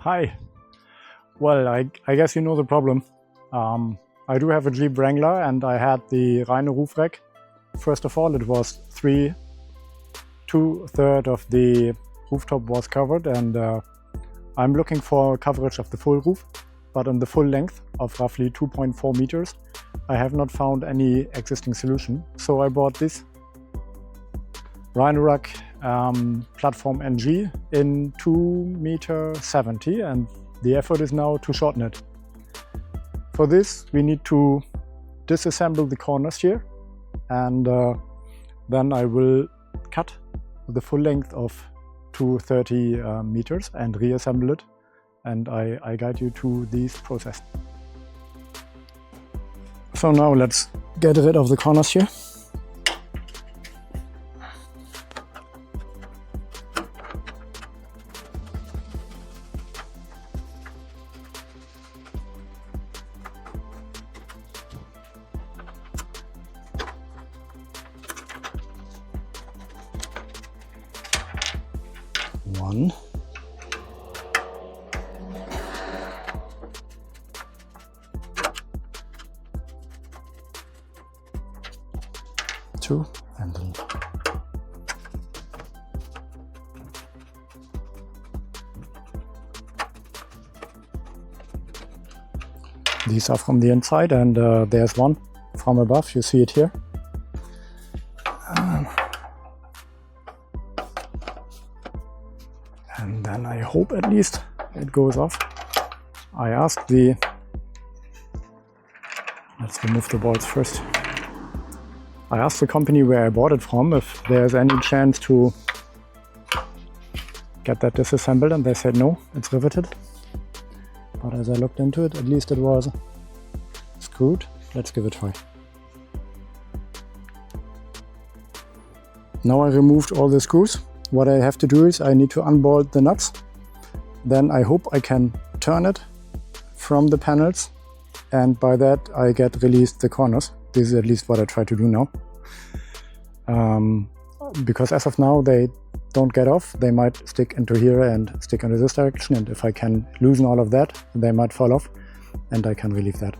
Hi. Well, I guess you know the problem. I do have a Jeep Wrangler and I had the Rhino roof rack. First of all, it was 2/3 of the rooftop was covered, and I'm looking for coverage of the full roof, but on the full length of roughly 2.4 meters. I have not found any existing solution. So I bought this Rhino Rack platform NG in 2.70 m, and the effort is now to shorten it. For this we need to disassemble the corners here, and then I will cut the full length of 230 meters and reassemble it, and I guide you to this process. So now let's get rid of the corners here. One. Two and three. These are from the inside, and there's one from above. You see it here. And then I hope at least it goes off. I asked the... Let's remove the bolts first. I asked the company where I bought it from if there's any chance to get that disassembled, and they said no, it's riveted. But as I looked into it, at least it was screwed. Let's give it a try. Now I removed all the screws. What I have to do is I need to unbolt the nuts. Then I hope I can turn it from the panels, and by that I get released the corners. This is at least what I try to do now. Because as of now they don't get off. They might stick into here and stick into this direction, and if I can loosen all of that, they might fall off and I can relieve that.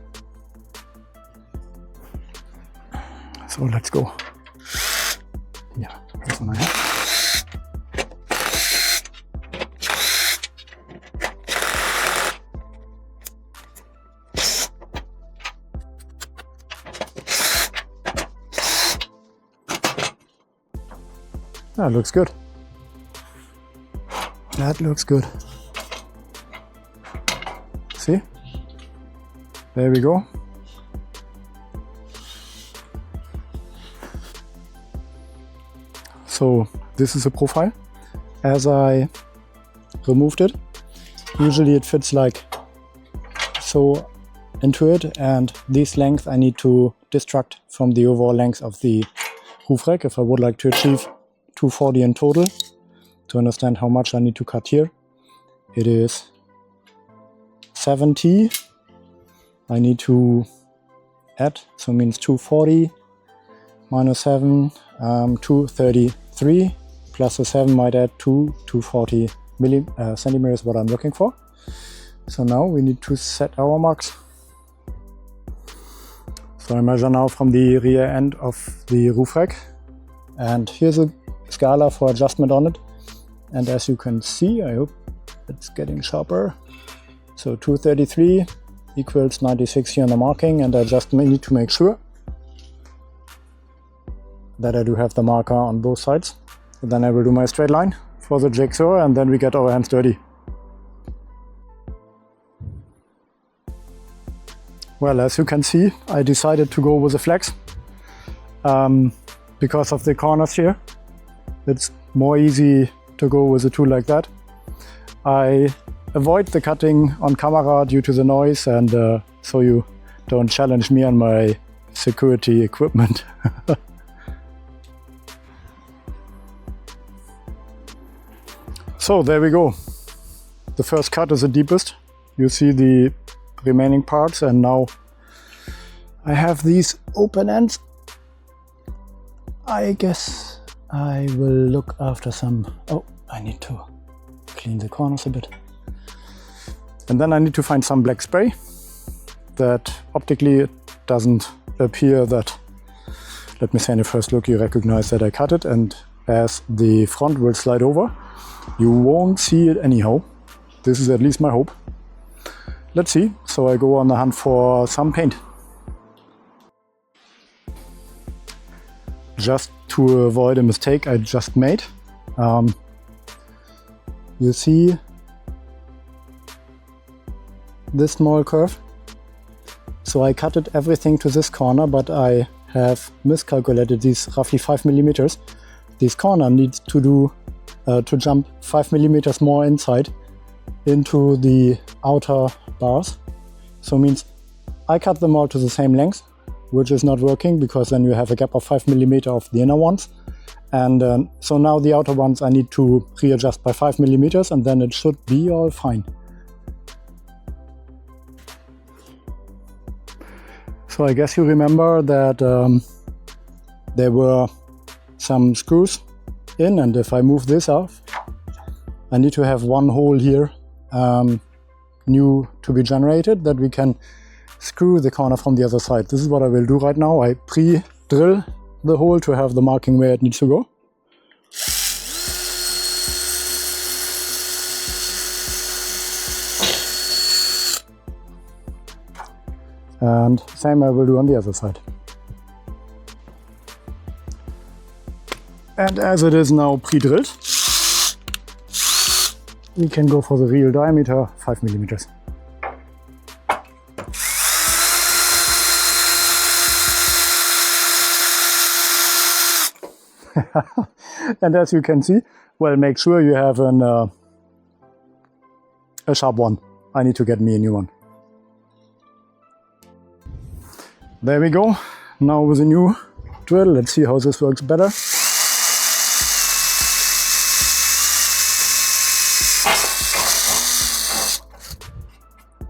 So let's go. Yeah, here's one I have. That looks good. That looks good. See? There we go. So this is a profile. As I removed it, usually it fits like so into it, and this length I need to destruct from the overall length of the roof rack if I would like to achieve 240 in total. To understand how much I need to cut here, it is 70. I need to add, so means 240 minus 7, 233 plus a 7 might add 240 centimeters, what I'm looking for. So now we need to set our marks. So I measure now from the rear end of the roof rack, and here's a scala for adjustment on it. And as you can see, I hope it's getting sharper. So 233 equals 96 here on the marking, and I just need to make sure that I do have the marker on both sides. And then I will do my straight line for the jigsaw, and then we get our hands dirty. Well, as you can see, I decided to go with a flex because of the corners here. It's more easy to go with a tool like that. I avoid the cutting on camera due to the noise, and so you don't challenge me on my security equipment. So there we go. The first cut is the deepest. You see the remaining parts, and now I have these open ends. I guess I will look after some... Oh, I need to clean the corners a bit. And then I need to find some black spray that optically it doesn't appear that, let me say in the first look you recognize that I cut it, and as the front will slide over, you won't see it anyhow. This is at least my hope. Let's see. So I go on the hunt for some paint. Just to avoid a mistake I just made. You see this small curve? So I cut it everything to this corner, but I have miscalculated these roughly 5 millimeters. This corner needs to jump 5 millimeters more inside into the outer bars. So means I cut them all to the same length, which is not working because then you have a gap of 5 millimeters of the inner ones. And so now the outer ones I need to readjust by 5 millimeters, and then it should be all fine. So I guess you remember that there were some screws in, and if I move this off, I need to have one hole here new to be generated that we can screw the corner from the other side. This is what I will do right now. I pre-drill the hole to have the marking where it needs to go. And same I will do on the other side. And as it is now pre-drilled, we can go for the real diameter, 5 millimeters. And as you can see, well, make sure you have a sharp one. I need to get me a new one. There we go. Now with a new drill, let's see how this works better.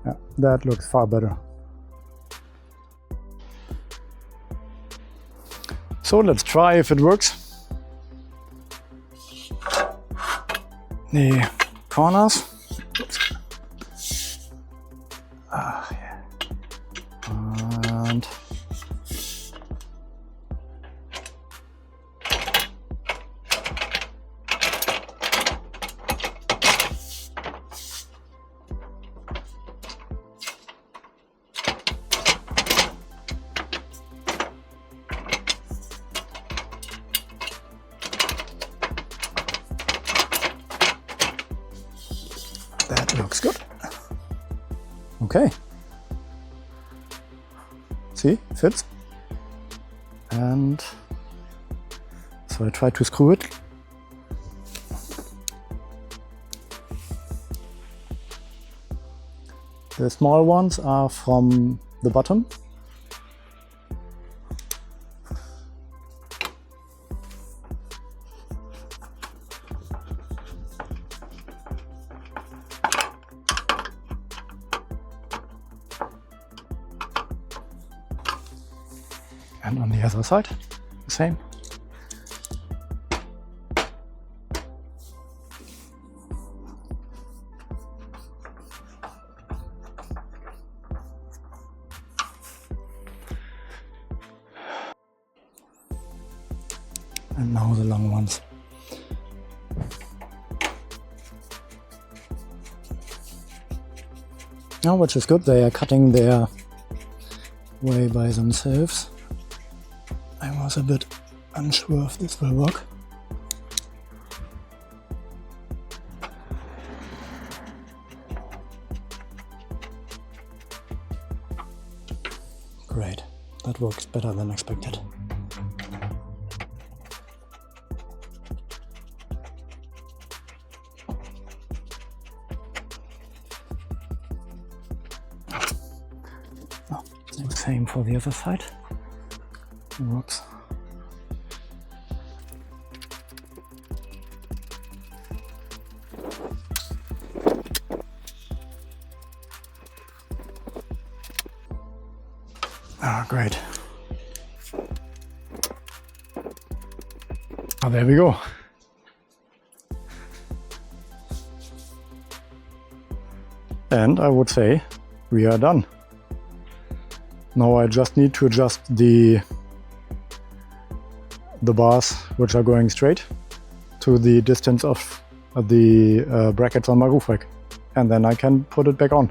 Yeah, that looks far better. So let's try if it works. The corners. Yeah. And that looks good. Okay. See, fits. And so I try to screw it. The small ones are from the bottom. And on the other side, the same. And now the long ones. Now, which is good, they are cutting their way by themselves. I was a bit unsure if this will work. Great, that works better than expected. Oh, same for the other side. Works. Ah, great. Oh, there we go. And I would say we are done. Now I just need to adjust the bars which are going straight to the distance of the brackets on my roof rack, and then I can put it back on.